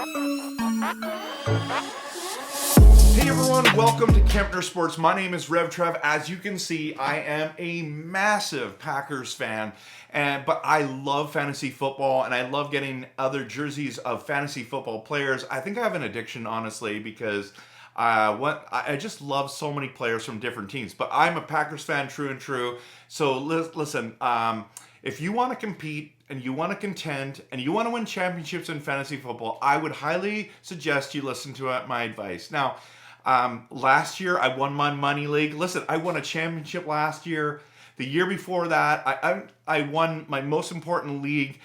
Hey everyone, welcome to Kempner Sports. My name is Rev Trev. As you can see, I am a massive Packers fan, but I love fantasy football and I love getting other jerseys of fantasy football players. I think I have an addiction, honestly, because I just love so many players from different teams. But I'm a Packers fan, true and true. So listen, if you want to compete and you want to contend and you want to win championships in fantasy football, I would highly suggest you listen to my advice. Now, last year I won my money league. Listen, I won a championship last year. The year before that, I won my most important league.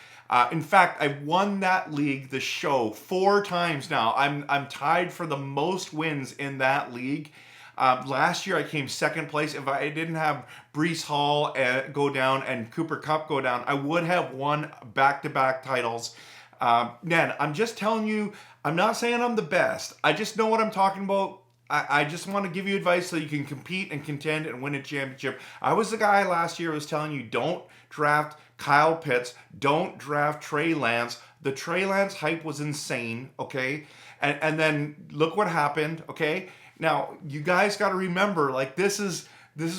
In fact, I won that league, the show, 4 times now. I'm tied for the most wins in that league. Last year I came second place. If I didn't have Breece Hall go down and Cooper Kupp go down, I would have won back-to-back titles. Man, I'm just telling you, I'm not saying I'm the best. I just know what I'm talking about. I just want to give you advice so you can compete and contend and win a championship. I was the guy last year who was telling you, don't draft Kyle Pitts, don't draft Trey Lance. The Trey Lance hype was insane, okay? And then look what happened, okay? Now, you guys got to remember, like, this is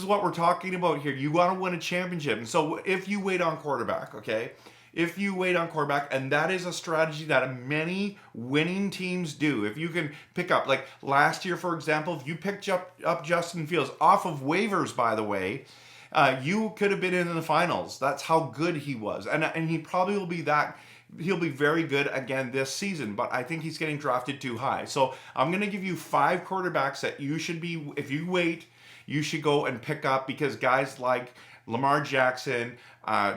what we're talking about here. You want to win a championship. And so if you wait on quarterback, okay? If you wait on quarterback, and that is a strategy that many winning teams do. If you can pick up, like last year, for example, if you picked up Justin Fields off of waivers, by the way, you could have been in the finals. That's how good he was. And he probably will be that. He'll be very good again this season, but I think he's getting drafted too high. So I'm going to give you 5 quarterbacks that you should be, if you wait, you should go and pick up, because guys like Lamar Jackson,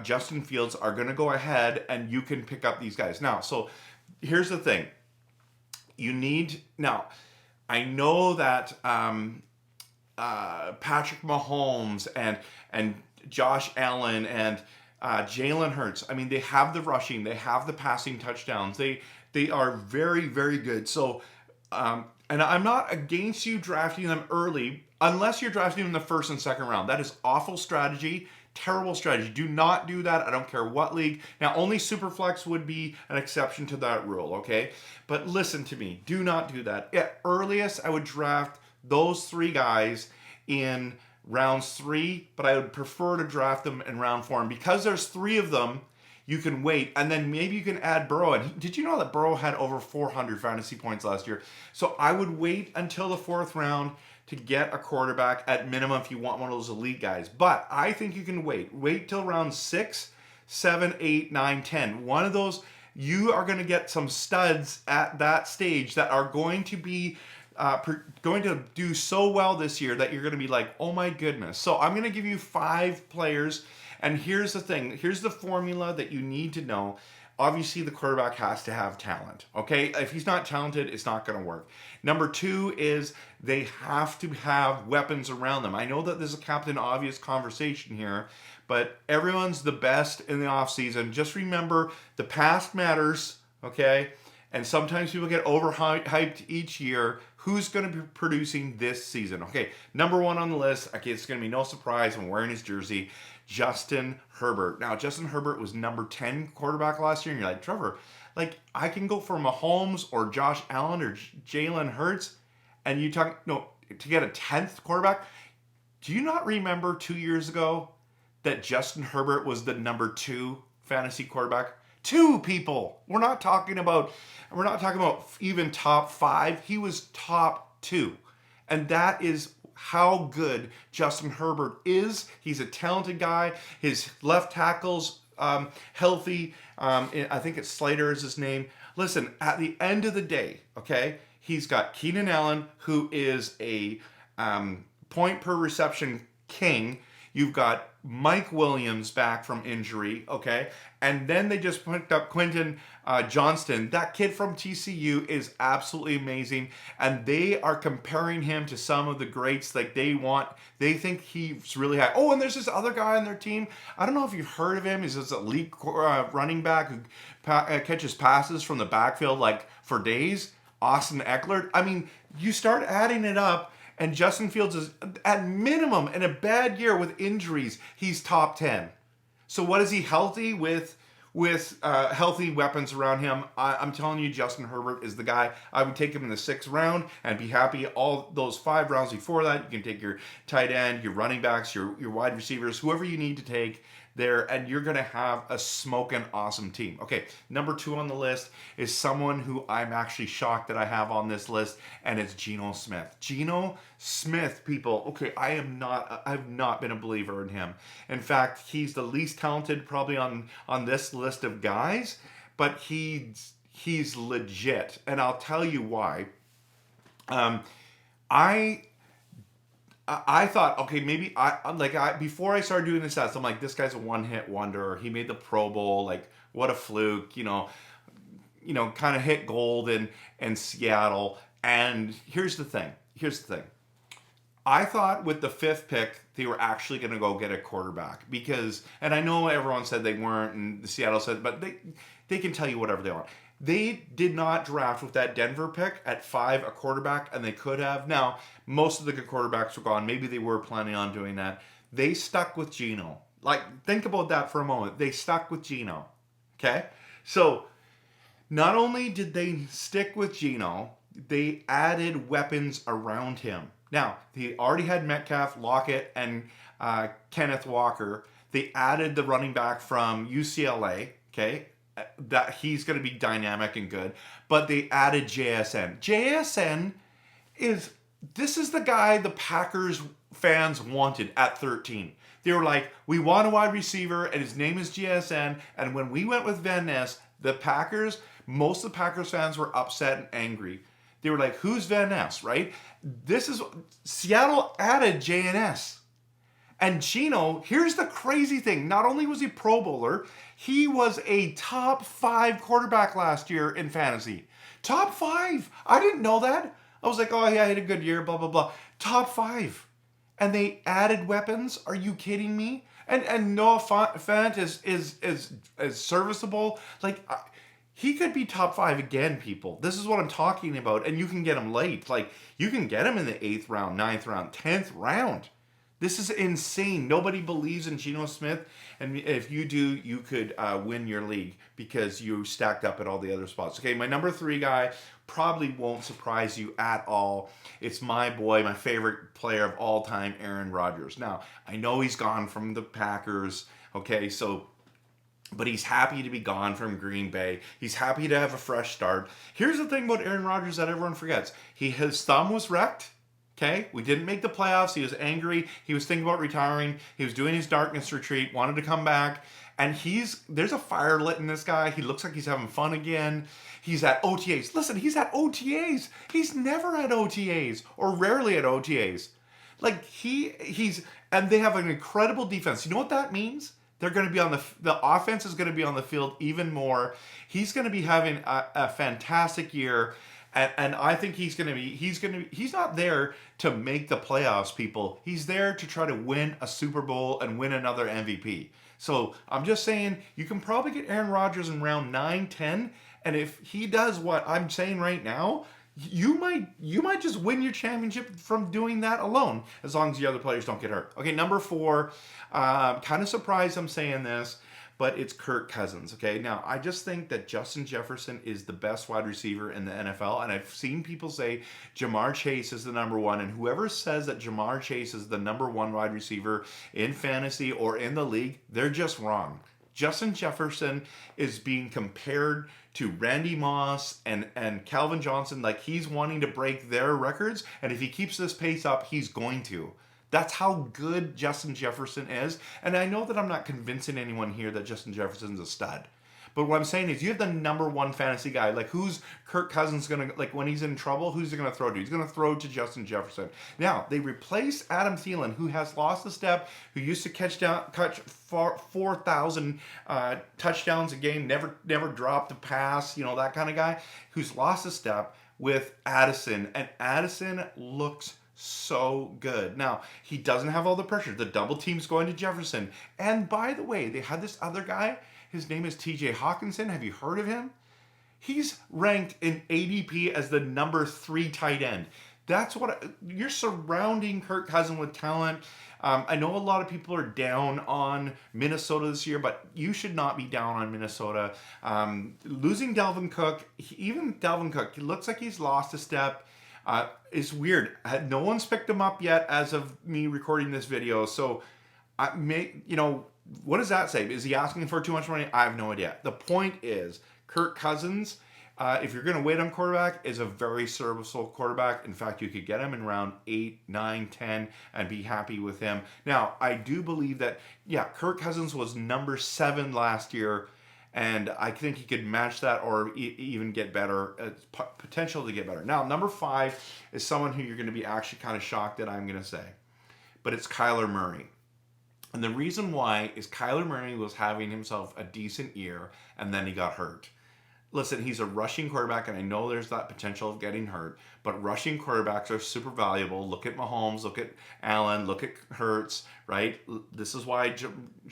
Justin Fields are going to go ahead and you can pick up these guys. Now, so here's the thing. Now, I know that Patrick Mahomes and Josh Allen and Jalen Hurts, I mean, they have the rushing, they have the passing touchdowns. They are very, very good. So, and I'm not against you drafting them early, unless you're drafting them in the first and second round. That is awful strategy, terrible strategy. Do not do that. I don't care what league. Now, only Superflex would be an exception to that rule, okay? But listen to me. Do not do that. At earliest, I would draft those 3 guys in rounds 3, but I would prefer to draft them in round 4. And because there's 3 of them, you can wait, and then maybe you can add Burrow. And did you know that Burrow had over 400 fantasy points last year? So I would wait until the 4th round to get a quarterback at minimum if you want one of those elite guys. But I think you can wait. Wait till round 6, 7, 8, 9, 10. One of those, you are going to get some studs at that stage that are going to be going to do so well this year that you're going to be like, oh my goodness. So I'm going to give you 5 players. And here's the thing. Here's the formula that you need to know. Obviously, the quarterback has to have talent, okay? If he's not talented, it's not going to work. Number 2 is they have to have weapons around them. I know that there's a Captain Obvious conversation here, but everyone's the best in the offseason. Just remember, the past matters, okay? And sometimes people get overhyped each year. Who's going to be producing this season? Okay, number 1 on the list. Okay, it's going to be no surprise. I'm wearing his jersey. Justin Herbert. Now, Justin Herbert was number 10 quarterback last year. And you're like, Trevor, like, I can go for Mahomes or Josh Allen or Jalen Hurts. And you talk, no, to get a 10th quarterback. Do you not remember 2 years ago that Justin Herbert was the number 2 fantasy quarterback? 2 people. We're not talking about even top 5. He was top 2. And that is how good Justin Herbert is. He's a talented guy. His left tackle's healthy. I think it's Slater is his name. Listen, at the end of the day, okay, he's got Keenan Allen, who is a point per reception king. You've got Mike Williams back from injury, okay? And then they just picked up Quentin Johnston. That kid from TCU is absolutely amazing. And they are comparing him to some of the greats like they think he's really high. Oh, and there's this other guy on their team. I don't know if you've heard of him. He's this elite running back who catches passes from the backfield like for days. Austin Eckler. I mean, you start adding it up, and Justin Fields is, at minimum, in a bad year with injuries, he's top 10. So what is he healthy with with healthy weapons around him, I'm telling you, Justin Herbert is the guy. I would take him in the 6th round and be happy. All those 5 rounds before that, you can take your tight end, your running backs, your wide receivers, whoever you need to take there, and you're going to have a smoking awesome team. Okay, number 2 on the list is someone who I'm actually shocked that I have on this list, and it's Geno Smith. Geno Smith, people. Okay, I've not been a believer in him. In fact, he's the least talented probably on this list of guys, but he's legit, and I'll tell you why. I thought, okay, maybe before I started doing this stats, I'm like, this guy's a one-hit wonder. He made the Pro Bowl, like what a fluke, kind of hit gold in Seattle. And here's the thing. I thought with the 5th pick, they were actually going to go get a quarterback because, and I know everyone said they weren't, and Seattle said, but they can tell you whatever they want. They did not draft with that Denver pick at 5 a quarterback, and they could have. Now, most of the good quarterbacks were gone. Maybe they were planning on doing that. They stuck with Geno. Like, think about that for a moment. They stuck with Geno. Okay? So, not only did they stick with Geno, they added weapons around him. Now, they already had Metcalf, Lockett, and Kenneth Walker. They added the running back from UCLA, okay? That he's going to be dynamic and good. But they added JSN. JSN is the guy the Packers fans wanted at 13. They were like, we want a wide receiver, and his name is JSN. And when we went with Van Ness, most of the Packers fans were upset and angry. They were like, who's Van Ness, right? Seattle added JNS. And Geno, here's the crazy thing. Not only was he Pro Bowler, he was a top 5 quarterback last year in fantasy. Top 5. I didn't know that. I was like, oh yeah, he had a good year, blah, blah, blah. Top 5. And they added weapons. Are you kidding me? And Noah Fant is serviceable. Like, he could be top 5 again, people. This is what I'm talking about. And you can get him late. Like, you can get him in the 8th round, 9th round, 10th round. This is insane. Nobody believes in Geno Smith. And if you do, you could win your league because you stacked up at all the other spots. Okay, my number 3 guy probably won't surprise you at all. It's my boy, my favorite player of all time, Aaron Rodgers. Now, I know he's gone from the Packers. Okay, but he's happy to be gone from Green Bay. He's happy to have a fresh start. Here's the thing about Aaron Rodgers that everyone forgets. His thumb was wrecked. Okay, we didn't make the playoffs. He was angry. He was thinking about retiring. He was doing his darkness retreat, wanted to come back. And there's a fire lit in this guy. He looks like he's having fun again. He's at OTAs. Listen, he's at OTAs. He's never at OTAs or rarely at OTAs. Like and they have an incredible defense. You know what that means? They're going to be the offense is going to be on the field even more. He's going to be having a fantastic year. And I think he's not there to make the playoffs, people. He's there to try to win a Super Bowl and win another MVP. So I'm just saying, you can probably get Aaron Rodgers in round 9, 10, and if he does what I'm saying right now, you might just win your championship from doing that alone, as long as the other players don't get hurt. Okay, number 4, kind of surprised I'm saying this, but it's Kirk Cousins, okay? Now, I just think that Justin Jefferson is the best wide receiver in the NFL, and I've seen people say Jamar Chase is the number 1, and whoever says that Jamar Chase is the number 1 wide receiver in fantasy or in the league, they're just wrong. Justin Jefferson is being compared to Randy Moss and Calvin Johnson, like he's wanting to break their records, and if he keeps this pace up, he's going to. That's how good Justin Jefferson is. And I know that I'm not convincing anyone here that Justin Jefferson's a stud. But what I'm saying is you have the number 1 fantasy guy. Like, who's Kirk Cousins going to, like, when he's in trouble, who's he going to throw to? He's going to throw to Justin Jefferson. Now, they replaced Adam Thielen, who has lost a step, who used to catch 4,000 touchdowns a game, never dropped a pass, that kind of guy, who's lost a step with Addison. And Addison looks so good. Now, he doesn't have all the pressure. The double team's going to Jefferson. And by the way, they had this other guy. His name is TJ Hawkinson. Have you heard of him? He's ranked in ADP as the number 3 tight end. That's what you're surrounding Kirk Cousins with talent. I know a lot of people are down on Minnesota this year, but you should not be down on Minnesota. Losing Dalvin Cook, even Dalvin Cook, it looks like he's lost a step. It's weird. No one's picked him up yet as of me recording this video. So, what does that say? Is he asking for too much money? I have no idea. The point is, Kirk Cousins, if you're going to wait on quarterback, is a very serviceable quarterback. In fact, you could get him in round 8, 9, 10 and be happy with him. Now, I do believe that, Kirk Cousins was number 7 last year, and I think he could match that or even get better, potential to get better. Now, number 5 is someone who you're going to be actually kind of shocked that I'm going to say, but it's Kyler Murray. And the reason why is Kyler Murray was having himself a decent year, and then he got hurt. Listen, he's a rushing quarterback, and I know there's that potential of getting hurt, but rushing quarterbacks are super valuable. Look at Mahomes, look at Allen, look at Hurts, right? This is why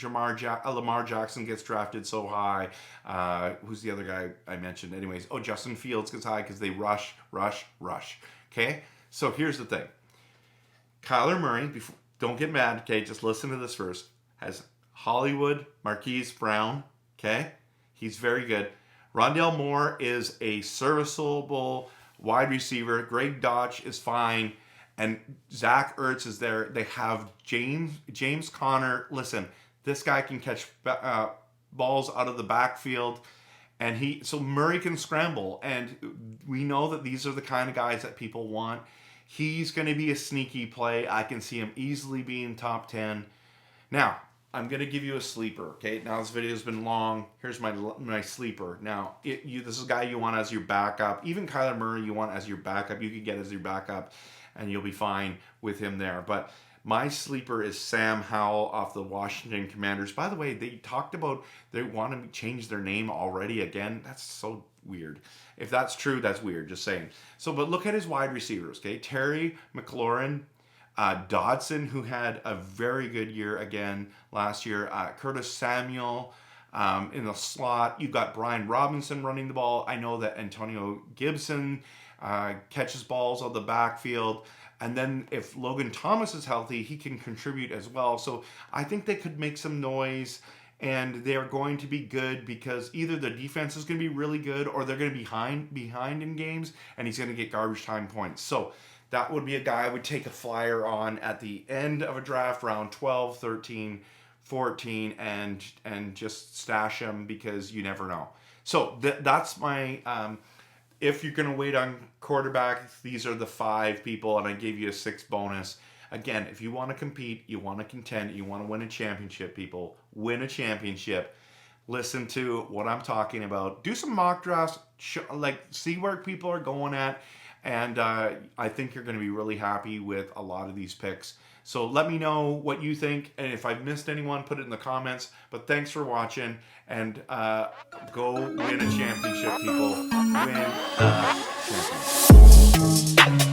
Lamar Jackson gets drafted so high. Who's the other guy I mentioned? Anyways, Justin Fields gets high because they rush. Okay? So here's the thing. Kyler Murray, don't get mad, okay? Just listen to this first. Has Hollywood Marquise Brown, okay? He's very good. Rondale Moore is a serviceable wide receiver. Greg Dodge is fine. And Zach Ertz is there. They have James Conner. Listen, this guy can catch balls out of the backfield. And so Murray can scramble. And we know that these are the kind of guys that people want. He's going to be a sneaky play. I can see him easily being top 10. Now, I'm going to give you a sleeper, okay? Now, this video has been long. Here's my sleeper. Now, this is a guy you want as your backup. Even Kyler Murray you want as your backup. You could get as your backup, and you'll be fine with him there. But my sleeper is Sam Howell off the Washington Commanders. By the way, they talked about they want to change their name already again. That's so weird. If that's true, that's weird. Just saying. So, but look at his wide receivers, okay? Terry McLaurin, Dodson, who had a very good year again last year. Curtis Samuel in the slot. You've got Brian Robinson running the ball. I know that Antonio Gibson catches balls on the backfield. And then if Logan Thomas is healthy, he can contribute as well. So I think they could make some noise, and they're going to be good because either the defense is going to be really good or they're going to be behind in games, and he's going to get garbage time points. So that would be a guy I would take a flyer on at the end of a draft, round 12, 13, 14, and just stash him because you never know. So that's my... if you're going to wait on quarterback, these are the 5 people, and I gave you a 6 bonus. Again, if you want to compete, you want to contend, you want to win a championship, people, win a championship. Listen to what I'm talking about. Do some mock drafts, see where people are going at, and I think you're going to be really happy with a lot of these picks. So let me know what you think, and if I've missed anyone, put it in the comments. But thanks for watching, and go win a championship, people. Win a championship.